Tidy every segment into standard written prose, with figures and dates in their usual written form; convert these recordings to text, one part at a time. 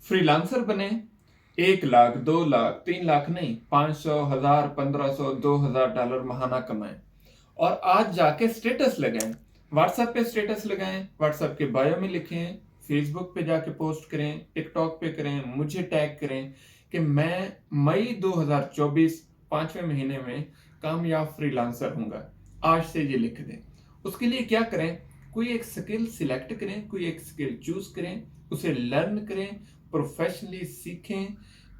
Freelancer बने। 1 लाख 2 लाख 3 लाख नहीं, 500, 1000, 1500, $2000 महाना कमाएं और आज जाके स्टेटस लगाएं। व्हाट्सएप पे स्टेटस लगाएं, व्हाट्सएप के बायो में लिखें, फेसबुक पे जाके पोस्ट करें, टिकटॉक पे करें, मुझे टैग करें कि मैं मई 2024 5वें महीने में कामयाब फ्रीलांसर हूंगा। आज से ये लिख दें। उसके लिए क्या करें? कोई एक स्किल सिलेक्ट करें, कोई एक स्किल चूज करें, उसे लर्न करें, प्रोफेशनली सीखें,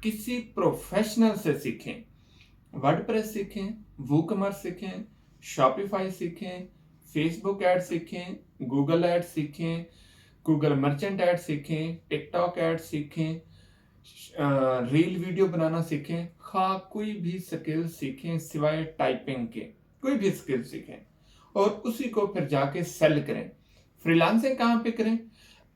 किसी प्रोफेशनल से सीखें। वर्डप्रेस सीखें, वूकॉमर्स सीखें, शॉपिफाई सीखें, फेसबुक ऐड सीखें, गूगल ऐड सीखें, गूगल मर्चेंट ऐड सीखें, टिकटॉक ऐड सीखें, रील वीडियो बनाना सीखें। कोई भी स्किल सीखें सिवाय टाइपिंग के, कोई भी स्किल सीखें और उसी को फिर जाके सेल करें। फ्रीलांसिंग कहाँ पे करें?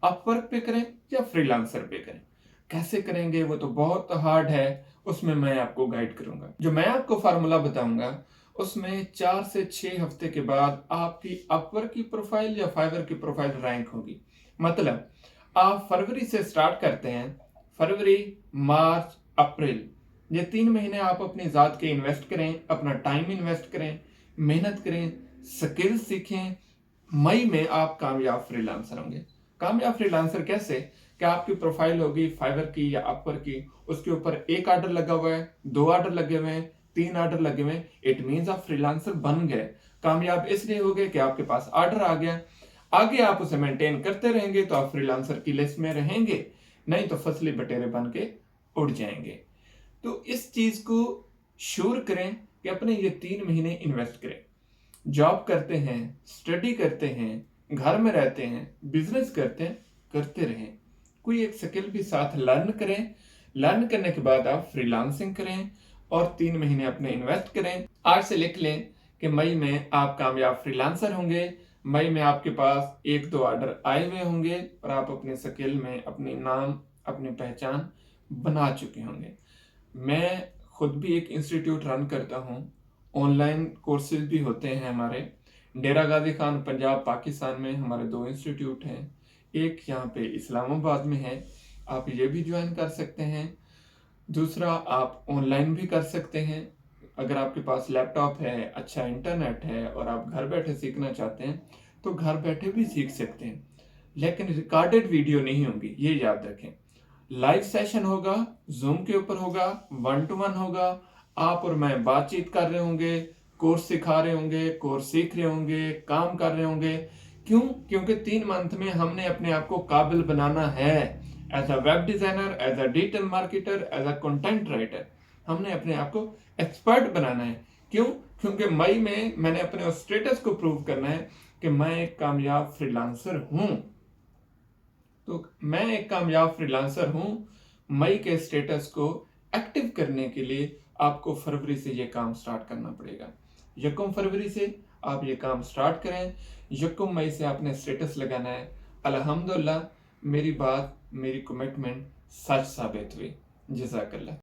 अपवर्क पे करें या फ्रीलांसर पे करें? कैसे करेंगे वो तो बहुत हार्ड है, उसमें मैं आपको गाइड करूंगा। जो मैं आपको फार्मूला बताऊंगा उसमें 4 से 6 हफ्ते के बाद आपकी अपवर्क की प्रोफाइल या फाइवर की प्रोफाइल रैंक होगी। मतलब आप फरवरी से स्टार्ट करते हैं, फरवरी, मार्च, अप्रैल, ये 3 महीने आप अपनी जात के इन्वेस्ट करें, अपना टाइम इन्वेस्ट करें, मेहनत करें, स्किल सीखें। मई में आप कामयाब फ्रीलांसर होंगे। कामयाब फ्रीलांसर कैसे? कि आपकी प्रोफाइल होगी फाइवर की या अपवर की, उसके ऊपर 1 ऑर्डर लगा हुआ है, 2 ऑर्डर लगे हुए हैं, 3 ऑर्डर लगे हुए हैं, इट मींस आप फ्रीलांसर बन गए। कामयाब इसलिए हो गए कि आपके पास ऑर्डर आ गया। आगे आप उसे मेंटेन करते रहेंगे तो आप फ्रीलांसर की लिस्ट में रहेंगे, नहीं तो फसली बटेरे बन के उड़ जाएंगे। तो इस चीज को श्योर करें कि अपने ये 3 महीने इन्वेस्ट करें। जॉब करते हैं, स्टडी करते हैं, घर में रहते हैं, बिजनेस करते हैं, करते रहें। कोई एक स्किल भी साथ लर्न करें। लर्न करने के बाद आप फ्रीलांसिंग करें और 3 महीने अपने इन्वेस्ट करें। आज से लिख लें कि मई में आप कामयाब फ्रीलांसर होंगे। मई में आपके पास 1-2 ऑर्डर आए हुए होंगे और आप अपने स्किल में अपनी नाम, अपनी पहचान बना चुके होंगे। मैं खुद भी एक इंस्टीट्यूट रन करता हूँ, ऑनलाइन कोर्सेज भी होते हैं हमारे। डेरा गाजी खान पंजाब पाकिस्तान में हमारे 2 इंस्टीट्यूट हैं, एक यहाँ पे इस्लामाबाद में है, आप ये भी ज्वाइन कर सकते हैं। दूसरा, आप ऑनलाइन भी कर सकते हैं। अगर आपके पास लैपटॉप है, अच्छा इंटरनेट है और आप घर बैठे सीखना चाहते हैं तो घर बैठे भी सीख सकते हैं, लेकिन रिकॉर्डेड वीडियो नहीं होगी, ये याद रखें। लाइव सेशन होगा, जूम के ऊपर होगा, 1 to 1 होगा। आप और मैं बातचीत कर रहे होंगे, कोर्स सिखा रहे होंगे, कोर्स सीख रहे होंगे, काम कर रहे होंगे। क्यों? क्योंकि 3 मंथ में हमने अपने आप को काबिल बनाना है। As a web designer, as a digital marketer, as a content writer, हमने अपने आप को एक्सपर्ट बनाना है। क्यों? क्योंकि मई में मैंने अपने उस स्टेटस को प्रूव करना है कि मैं एक कामयाब फ्रीलांसर हूं। तो मैं एक कामयाब फ्रीलांसर हूं। मई के स्टेटस को एक्टिव करने के लिए आपको फरवरी से ये काम स्टार्ट करना पड़ेगा। 1 फरवरी से आप ये काम स्टार्ट करें, 1 मई से आपने स्टेटस लगाना है। अल्हम्दुलिल्लाह, मेरी बात, मेरी कमिटमेंट सच साबित हुई। जज़ाकल्लाह।